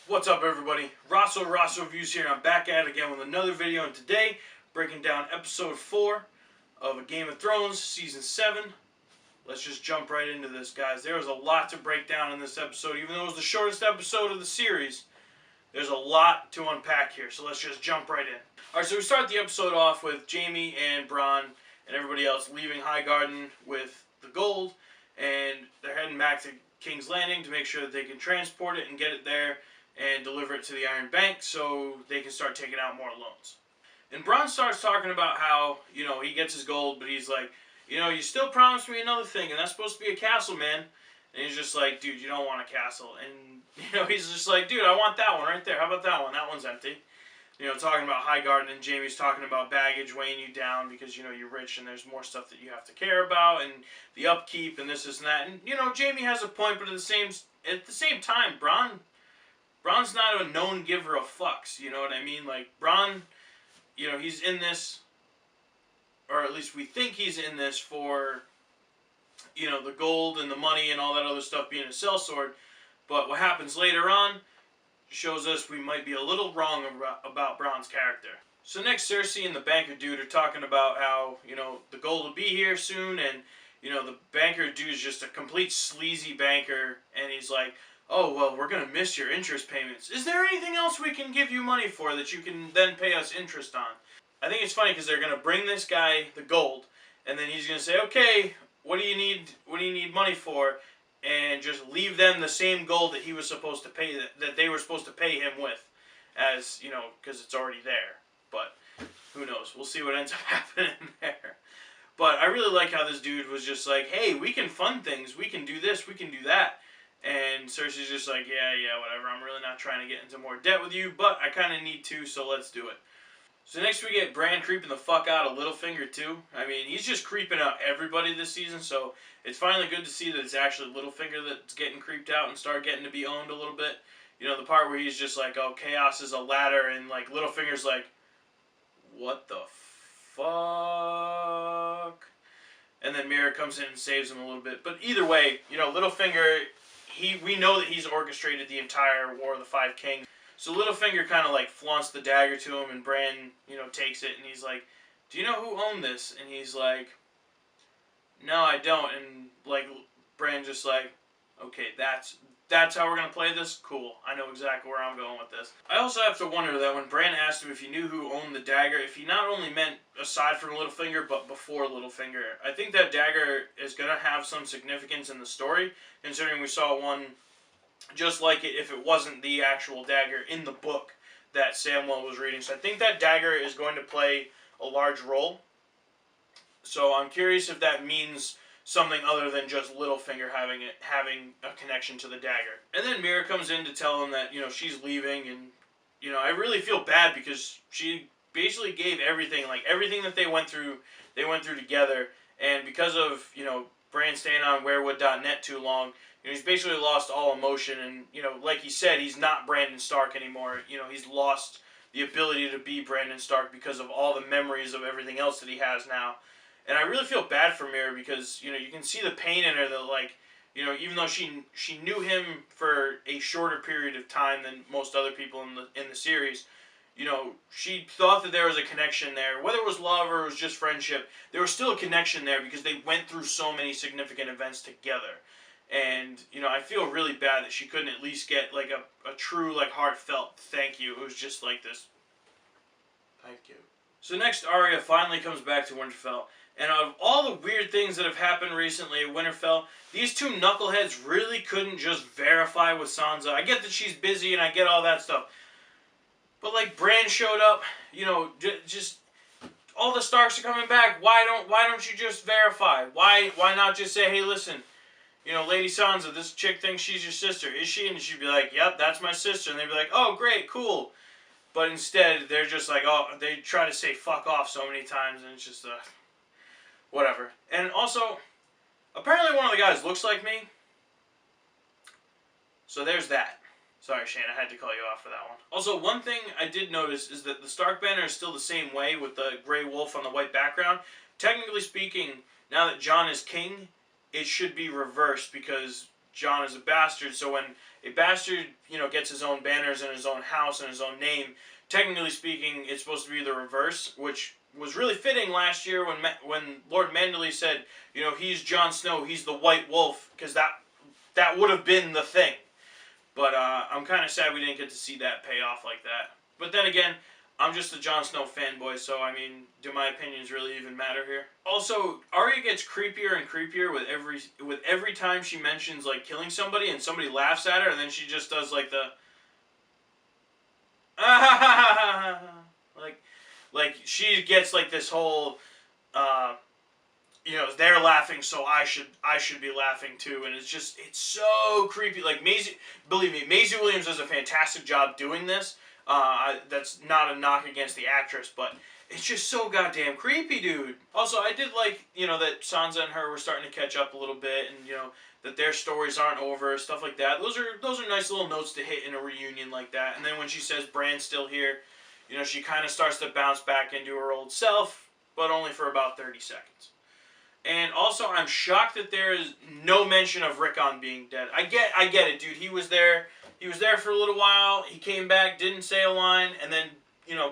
What's up, everybody? Rosso Reviews here. I'm back at it again with another video, and today breaking down episode 4 of A Game of Thrones season 7. Let's just jump right into this, guys. There was a lot to break down in this episode. Even though it was the shortest episode of the series, there's a lot to unpack here, so let's just jump right in. Alright, so we start the episode off with Jaime and Bronn and everybody else leaving Highgarden with the gold, and they're heading back to King's Landing to make sure that they can transport it and get it there and deliver it to the Iron Bank so they can start taking out more loans. And Bronn starts talking about how, he gets his gold, but he's like, you still promised me another thing, and that's supposed to be a castle, man. And he's just like, dude, you don't want a castle. And, he's just like, dude, I want that one right there. How about that one? That one's empty. Talking about Highgarden, and Jaime's talking about baggage weighing you down because, you're rich and there's more stuff that you have to care about, and the upkeep and this and that. And, Jaime has a point, but at the same time, Bronn's not a known giver of fucks, you know what I mean? Like, Bronn, he's in this, or at least we think he's in this for, the gold and the money and all that other stuff being a sellsword. But what happens later on shows us we might be a little wrong about Bronn's character. So next, Cersei and the banker dude are talking about how, the gold will be here soon, and, the banker dude is just a complete sleazy banker, and he's like, oh, well, we're going to miss your interest payments. Is there anything else we can give you money for that you can then pay us interest on? I think it's funny because they're going to bring this guy the gold, and then he's going to say, okay, what do you need money for? And just leave them the same gold that he was supposed to pay, that they were supposed to pay him with, as, because it's already there. But who knows? We'll see what ends up happening there. But I really like how this dude was just like, hey, we can fund things. We can do this. We can do that. And Cersei's just like, yeah, whatever. I'm really not trying to get into more debt with you, but I kind of need to, so let's do it. So next we get Bran creeping the fuck out of Littlefinger too. I mean, he's just creeping out everybody this season, so it's finally good to see that it's actually Littlefinger that's getting creeped out and start getting to be owned a little bit. The part where he's just like, oh, chaos is a ladder, and like Littlefinger's like, what the fuck? And then Mira comes in and saves him a little bit. But either way, Littlefinger, we know that he's orchestrated the entire War of the Five Kings. So Littlefinger kind of like flaunts the dagger to him, and Bran, takes it, and he's like, do you know who owned this? And he's like, no, I don't. And like Bran just like, okay, that's how we're going to play this? Cool. I know exactly where I'm going with this. I also have to wonder that when Bran asked him if he knew who owned the dagger, if he not only meant aside from Littlefinger, but before Littlefinger. I think that dagger is going to have some significance in the story, considering we saw one just like it if it wasn't the actual dagger in the book that Samwell was reading. So I think that dagger is going to play a large role. So I'm curious if that means something other than just Littlefinger having a connection to the dagger. And then Mira comes in to tell him that, she's leaving, and, I really feel bad because she basically gave everything, like everything that they went through together, and because of, Bran staying on werewood.net too long, he's basically lost all emotion, and, like he said, he's not Brandon Stark anymore. He's lost the ability to be Brandon Stark because of all the memories of everything else that he has now. And I really feel bad for Mira because, you can see the pain in her that, like, even though she knew him for a shorter period of time than most other people in the series, she thought that there was a connection there. Whether it was love or it was just friendship, there was still a connection there because they went through so many significant events together. And, I feel really bad that she couldn't at least get, like, a true, like, heartfelt thank you. It was just like this, thank you. So next, Arya finally comes back to Winterfell. And out of all the weird things that have happened recently at Winterfell, these two knuckleheads really couldn't just verify with Sansa. I get that she's busy and I get all that stuff. But, like, Bran showed up, just all the Starks are coming back. Why don't you just verify? Why not just say, hey, listen, Lady Sansa, this chick thinks she's your sister. Is she? And she'd be like, yep, that's my sister. And they'd be like, oh, great, cool. But instead, they're just like, oh, they try to say fuck off so many times, and it's just, whatever. And also, apparently one of the guys looks like me. So there's that. Sorry, Shane, I had to call you off for that one. Also, one thing I did notice is that the Stark banner is still the same way with the gray wolf on the white background. Technically speaking, now that Jon is king, it should be reversed because Jon is a bastard. So when a bastard, gets his own banners and his own house and his own name, technically speaking, it's supposed to be the reverse, which was really fitting last year when Lord Manderly said, he's Jon Snow, he's the White Wolf, because that would have been the thing. But I'm kind of sad we didn't get to see that pay off like that. But then again, I'm just a Jon Snow fanboy, so I mean, do my opinions really even matter here? Also, Arya gets creepier and creepier with every time she mentions like killing somebody, and somebody laughs at her, and then she just does like the like she gets like this whole they're laughing, so I should be laughing too, and it's so creepy. Like believe me, Maisie Williams does a fantastic job doing this. That's not a knock against the actress, but it's just so goddamn creepy, dude. Also, I did like, that Sansa and her were starting to catch up a little bit, and, that their stories aren't over, stuff like that. Those are nice little notes to hit in a reunion like that. And then when she says Bran's still here, she kind of starts to bounce back into her old self, but only for about 30 seconds. And also, I'm shocked that there is no mention of Rickon being dead. I get it, dude. He was there for a little while. He came back, didn't say a line, and then,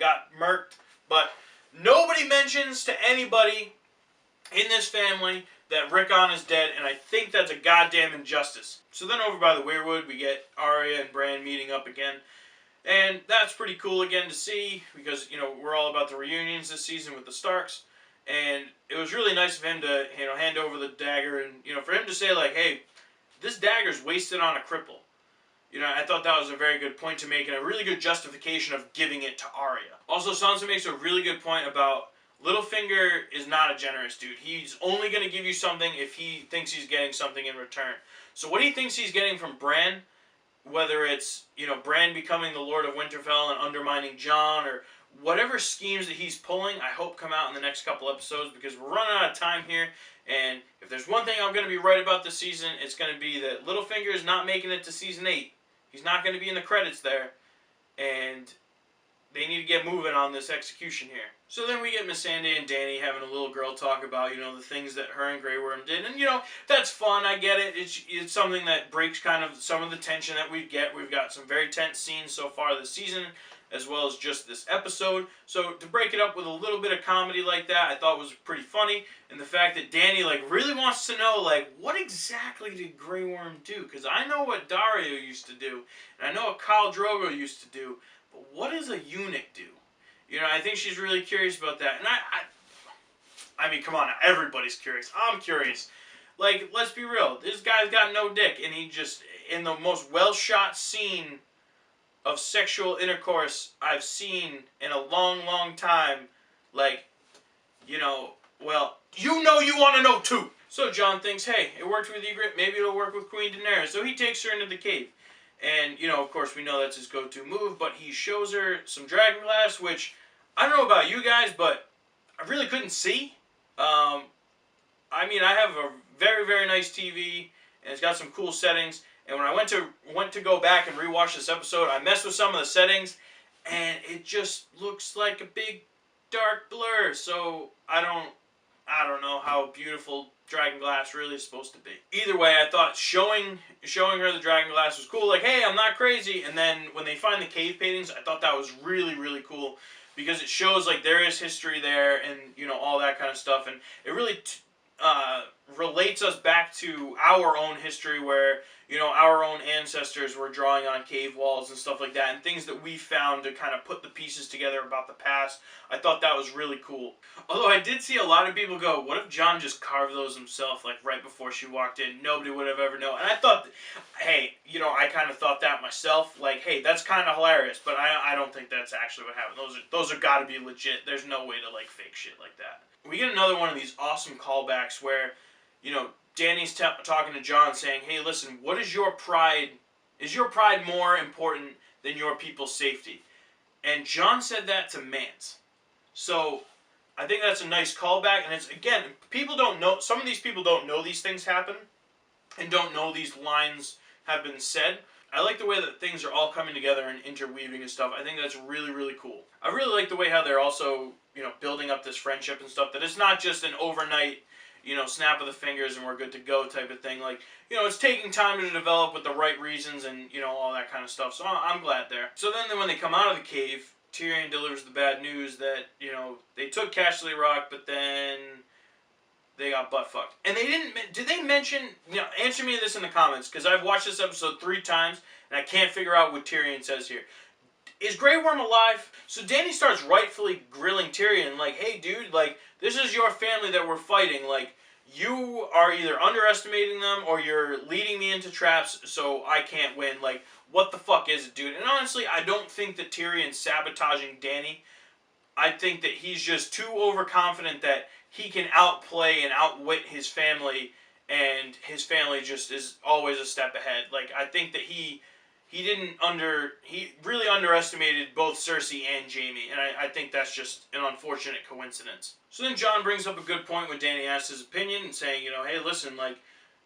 got murked. But nobody mentions to anybody in this family that Rickon is dead, and I think that's a goddamn injustice. So then over by the Weirwood, we get Arya and Bran meeting up again. And that's pretty cool again to see, because, we're all about the reunions this season with the Starks. And it was really nice of him to, hand over the dagger, and, for him to say, like, hey, this dagger's wasted on a cripple. I thought that was a very good point to make, and a really good justification of giving it to Arya. Also, Sansa makes a really good point about Littlefinger is not a generous dude. He's only going to give you something if he thinks he's getting something in return. So what he thinks he's getting from Bran, whether it's, Bran becoming the Lord of Winterfell and undermining Jon, or whatever schemes that he's pulling, I hope come out in the next couple episodes, because we're running out of time here. And if there's one thing I'm going to be right about this season, it's going to be that Littlefinger is not making it to season 8. He's not going to be in the credits there, and they need to get moving on this execution here. So then we get Missandei and Dany having a little girl talk about, the things that her and Grey Worm did, and, that's fun, I get it. It's something that breaks kind of some of the tension that we get. We've got some very tense scenes so far this season, as well as just this episode. So to break it up with a little bit of comedy like that, I thought was pretty funny. And the fact that Dany, really wants to know, what exactly did Grey Worm do? Because I know what Daario used to do, and I know what Khal Drogo used to do, but what does a eunuch do? I think she's really curious about that. And I mean, come on, everybody's curious. I'm curious. Let's be real. This guy's got no dick, and he just, in the most well-shot scene of sexual intercourse I've seen in a long, long time, well, you want to know too. So Jon thinks, hey, it worked with Ygritte, maybe it'll work with Queen Daenerys. So he takes her into the cave. And, of course, we know that's his go-to move, but he shows her some dragonglass, which, I don't know about you guys, but I really couldn't see. I mean, I have a very, very nice TV, and it's got some cool settings. And when I went to go back and rewatch this episode, I messed with some of the settings, and it just looks like a big dark blur. So I don't know how beautiful dragonglass really is supposed to be. Either way, I thought showing her the dragonglass was cool. Like, hey, I'm not crazy. And then when they find the cave paintings, I thought that was really, really cool, because it shows there is history there, and all that kind of stuff, and it really relates us back to our own history, where our own ancestors were drawing on cave walls and stuff like that, and things that we found to kind of put the pieces together about the past. I thought that was really cool. Although I did see a lot of people go, what if Jon just carved those himself, right before she walked in? Nobody would have ever known. And I thought, hey, I kind of thought that myself. Hey, that's kind of hilarious, but I don't think that's actually what happened. Those are got to be legit. There's no way to fake shit like that. We get another one of these awesome callbacks where, Dany's talking to Jon, saying, hey, listen, what is your pride? Is your pride more important than your people's safety? And Jon said that to Mance. So I think that's a nice callback. And it's, again, people don't know, some of these people don't know these things happen and don't know these lines have been said. I like the way that things are all coming together and interweaving and stuff. I think that's really, really cool. I really like the way how they're also, building up this friendship and stuff, that it's not just an overnight, you know, snap of the fingers and we're good to go type of thing. Like, you know, it's taking time to develop with the right reasons and, you know, all that kind of stuff. So I'm glad there. So then when they come out of the cave, Tyrion delivers the bad news that, you know, they took Casterly Rock, but then they got butt fucked. And they didn't, did they mention, you know, answer me this in the comments, because I've watched this episode 3 times, and I can't figure out what Tyrion says here. Is Grey Worm alive? So Dany starts rightfully grilling Tyrion, like, hey dude, like, this is your family that we're fighting, like, you are either underestimating them or you're leading me into traps so I can't win, like, what the fuck is it, dude? And honestly, I don't think that Tyrion's sabotaging Dany. I think that he's just too overconfident that he can outplay and outwit his family, and his family just is always a step ahead. Like, I think that he really underestimated both Cersei and Jaime, and I think that's just an unfortunate coincidence. So then Jon brings up a good point when Dany asks his opinion and saying, you know, hey, listen, like,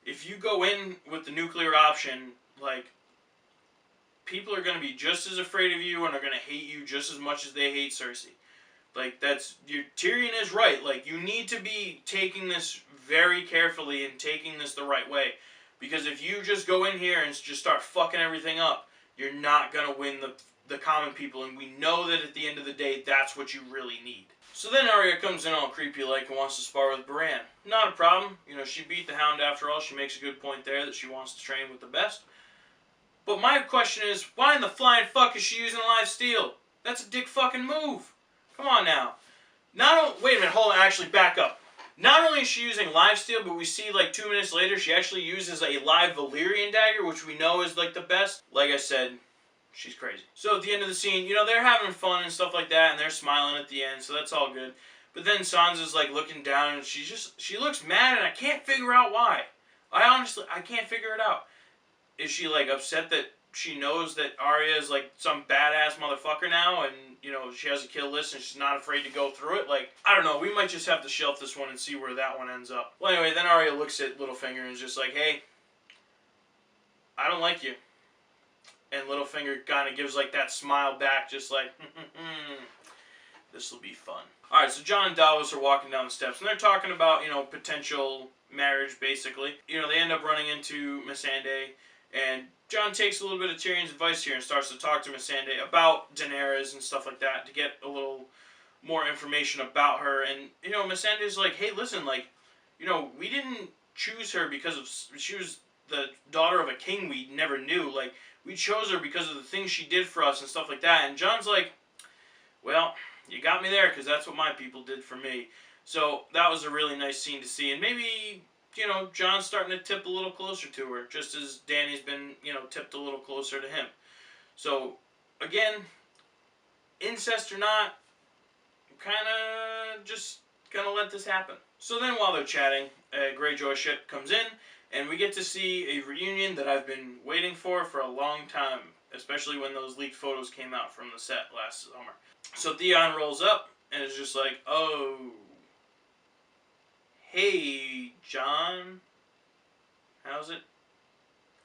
if you go in with the nuclear option, like, people are going to be just as afraid of you and are going to hate you just as much as they hate Cersei. Like, Tyrion is right. Like, you need to be taking this very carefully and taking this the right way. Because if you just go in here and just start fucking everything up, you're not going to win the common people. And we know that at the end of the day, that's what you really need. So then Arya comes in all creepy like and wants to spar with Bran. Not a problem. You know, she beat the Hound after all. She makes a good point there that she wants to train with the best. But my question is, why in the flying fuck is she using live steel? That's a dick fucking move. Come on now. Wait a minute, hold on, actually back up. Not only is she using live steel, but we see like 2 minutes later she actually uses a live Valyrian dagger, which we know is like the best. Like I said, she's crazy. So at the end of the scene, you know, they're having fun and stuff like that, and they're smiling at the end, so that's all good. But then Sansa's like looking down, and she looks mad, and I can't figure out why. I can't figure it out. Is she like upset that she knows that Arya is like some badass motherfucker now, and you know she has a kill list and she's not afraid to go through it? Like, I don't know. We might just have to shelf this one and see where that one ends up. Well, anyway, then Arya looks at Littlefinger and is just like, "Hey, I don't like you." And Littlefinger kind of gives like that smile back, just like, "This will be fun." All right, so Jon and Davos are walking down the steps and they're talking about, you know, potential marriage, basically. You know, they end up running into Missandei. And Jon takes a little bit of Tyrion's advice here and starts to talk to Missandei about Daenerys and stuff like that to get a little more information about her. And, you know, Missandei's like, hey, listen, like, you know, we didn't choose her because of, she was the daughter of a king we never knew. Like, we chose her because of the things she did for us and stuff like that. And Jon's like, well, you got me there because that's what my people did for me. So that was a really nice scene to see. And maybe, you know, Jon's starting to tip a little closer to her, just as Dany's been, you know, tipped a little closer to him. So, again, incest or not, kind of just gonna let this happen. So then while they're chatting, a Greyjoy ship comes in, and we get to see a reunion that I've been waiting for a long time, especially when those leaked photos came out from the set last summer. So Theon rolls up, and is just like, oh, hey, Jon, how's it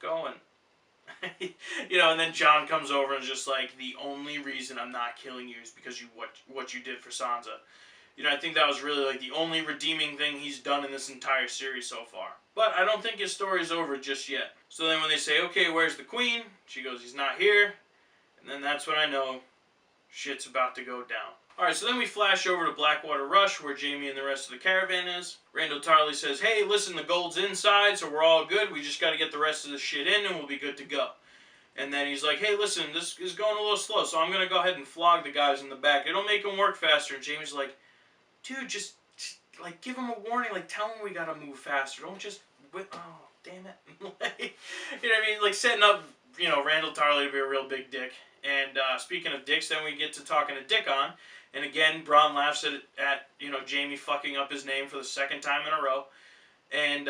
going? You know, and then Jon comes over and is just like, the only reason I'm not killing you is because you what you did for Sansa. You know, I think that was really like the only redeeming thing he's done in this entire series so far. But I don't think his story's over just yet. So then when they say, okay, where's the queen? She goes, he's not here. And then that's when I know shit's about to go down. Alright, so then we flash over to Blackwater Rush, where Jaime and the rest of the caravan is. Randyll Tarly says, hey, listen, the gold's inside, so we're all good. We just got to get the rest of this shit in, and we'll be good to go. And then he's like, hey, listen, this is going a little slow, so I'm going to go ahead and flog the guys in the back. It'll make them work faster. And Jaime's like, dude, just like, give them a warning. Like, tell them we got to move faster. Don't just, oh, damn it. Like, you know what I mean? Like, setting up, you know, Randyll Tarly to be a real big dick. And speaking of dicks, then we get to talking to Dickon. And again, Bronn laughs at you know, Jaime fucking up his name for the second time in a row. And,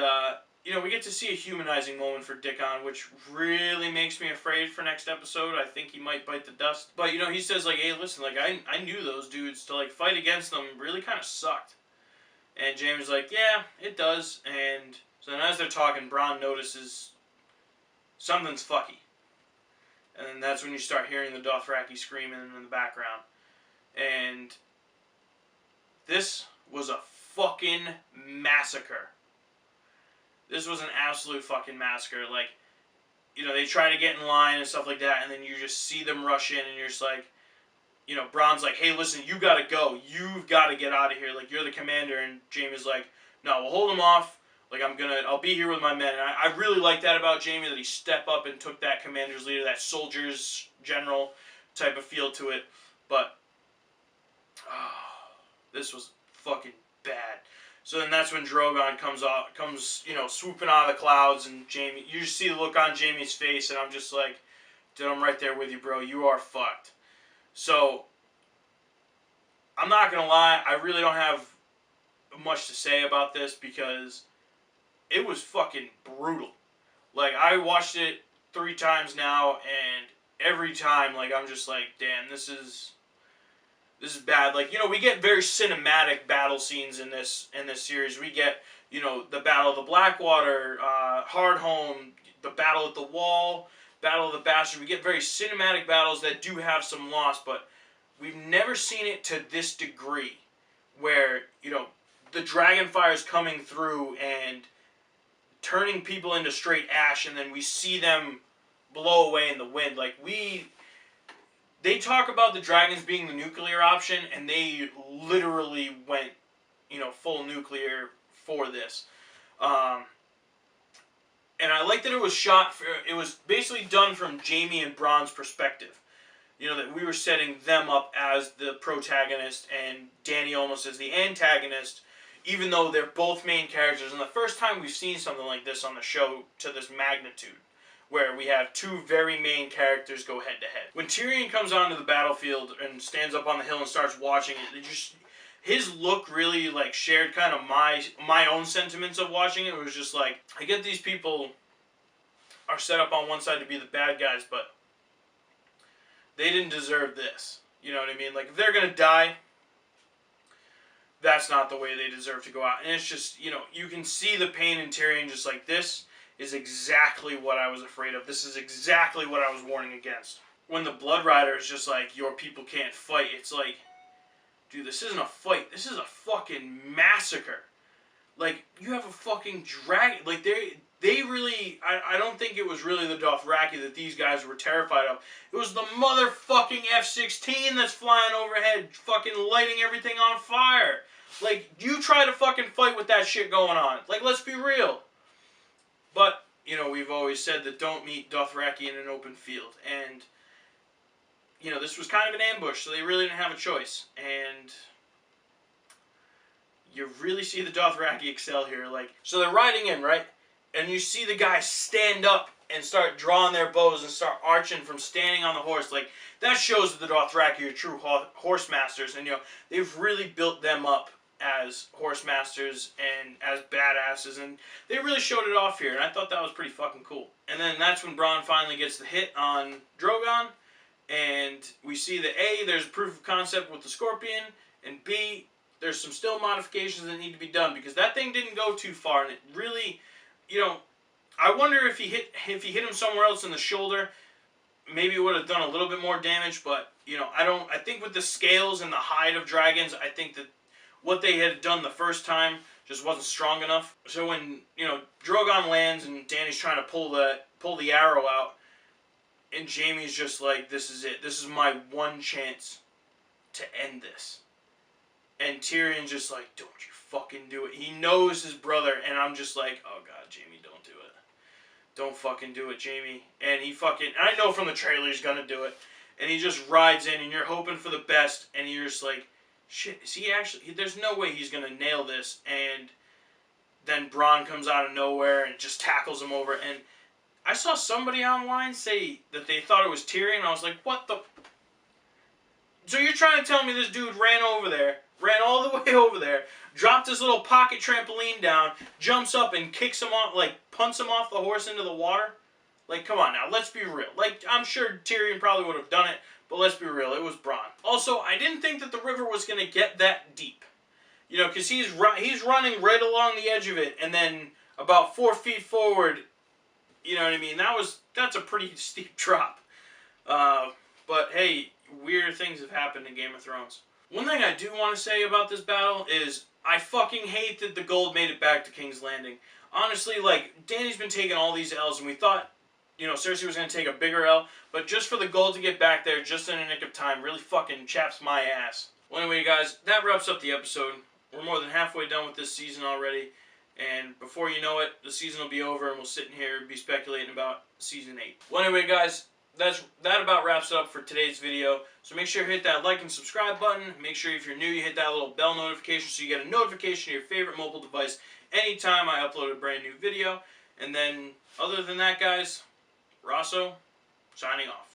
you know, we get to see a humanizing moment for Dickon, which really makes me afraid for next episode. I think he might bite the dust. But, you know, he says, like, hey, listen, like, I knew those dudes. To, like, fight against them really kind of sucked. And Jaime's like, yeah, it does. And so then as they're talking, Bronn notices something's fucky. And then that's when you start hearing the Dothraki screaming in the background. And this was a fucking massacre. This was an absolute fucking massacre. Like, you know, they try to get in line and stuff like that, and then you just see them rush in, and you're just like, you know, Braun's like, hey, listen, you gotta go. You've gotta get out of here. Like, you're the commander. And Jaime's like, no, we'll hold him off. Like, I'll be here with my men. And I really like that about Jaime, that he stepped up and took that commander's leader, that soldier's general type of feel to it. But, this was fucking bad. So then that's when Drogon comes, you know, swooping out of the clouds, and Jaime, you just see the look on Jaime's face, and I'm just like, dude, I'm right there with you, bro. You are fucked. So, I'm not going to lie, I really don't have much to say about this, because it was fucking brutal. Like, I watched it 3 times now, and every time, like, I'm just like, damn, this is bad. Like, you know, we get very cinematic battle scenes in this series. We get, you know, the Battle of the Blackwater, Hardhome, the Battle at the Wall, Battle of the Bastards. We get very cinematic battles that do have some loss, but we've never seen it to this degree, where, you know, the Dragonfire is coming through and turning people into straight ash, and then we see them blow away in the wind. Like, they talk about the dragons being the nuclear option, and they literally went, you know, full nuclear for this. And I like that it was it was basically done from Jaime and Bronn's perspective. You know, that we were setting them up as the protagonist and Dany almost as the antagonist, even though they're both main characters. And the first time we've seen something like this on the show to this magnitude, where we have 2 very main characters go head to head. When Tyrion comes onto the battlefield and stands up on the hill and starts watching it, his look really, like, shared kind of my own sentiments of watching it. It was just like, I get these people are set up on one side to be the bad guys, but they didn't deserve this. You know what I mean? Like, if they're gonna die, that's not the way they deserve to go out. And it's just, you know, you can see the pain in Tyrion, just like, this is exactly what I was afraid of. This is exactly what I was warning against. When the Blood Rider is just like, your people can't fight, it's like, dude, this isn't a fight. This is a fucking massacre. Like, you have a fucking dragon. Like, they really, I don't think it was really the Dothraki that these guys were terrified of. It was the motherfucking F-16 that's flying overhead, fucking lighting everything on fire. Like, you try to fucking fight with that shit going on. Like, let's be real. But, you know, we've always said that don't meet Dothraki in an open field. And, you know, this was kind of an ambush, so they really didn't have a choice. And you really see the Dothraki excel here. Like, so they're riding in, right? And you see the guys stand up and start drawing their bows and start arching from standing on the horse. Like, that shows that the Dothraki are true horse masters. And, you know, they've really built them up as horse masters and as badasses, and they really showed it off here, and I thought that was pretty fucking cool. And then that's when Bronn finally gets the hit on Drogon, and we see that A, there's proof of concept with the Scorpion, and B, there's some still modifications that need to be done, because that thing didn't go too far, and it really, you know, I wonder if he hit him somewhere else in the shoulder, maybe it would have done a little bit more damage, but, you know, I think with the scales and the hide of dragons, I think that what they had done the first time just wasn't strong enough. So when, you know, Drogon lands and Dany's trying to pull the arrow out, and Jaime's just like, this is it. This is my one chance to end this. And Tyrion's just like, don't you fucking do it. He knows his brother, and I'm just like, oh god, Jaime, don't do it. Don't fucking do it, Jaime. And he fucking, and I know from the trailer he's gonna do it. And he just rides in, and you're hoping for the best, and you're just like, shit, is he actually... There's no way he's going to nail this. And then Bronn comes out of nowhere and just tackles him over. And I saw somebody online say that they thought it was Tyrion. And I was like, what the... So you're trying to tell me this dude ran over there, ran all the way over there, dropped his little pocket trampoline down, jumps up and kicks him off, like, punts him off the horse into the water? Like, come on now, let's be real. Like, I'm sure Tyrion probably would have done it, but let's be real, it was Bronn. Also, I didn't think that the river was going to get that deep. You know, because he's running right along the edge of it, and then about 4 feet forward, you know what I mean? That's a pretty steep drop. But hey, weird things have happened in Game of Thrones. One thing I do want to say about this battle is I fucking hate that the gold made it back to King's Landing. Honestly, like, Danny's been taking all these L's, and we thought, you know, Cersei was going to take a bigger L, but just for the gold to get back there just in the nick of time really fucking chaps my ass. Well, anyway, guys, that wraps up the episode. We're more than halfway done with this season already, and before you know it, the season will be over, and we'll sit in here and be speculating about Season 8. Well, anyway, guys, that about wraps it up for today's video. So make sure you hit that like and subscribe button. Make sure if you're new, you hit that little bell notification so you get a notification to your favorite mobile device anytime I upload a brand new video. And then, other than that, guys, Rosso, signing off.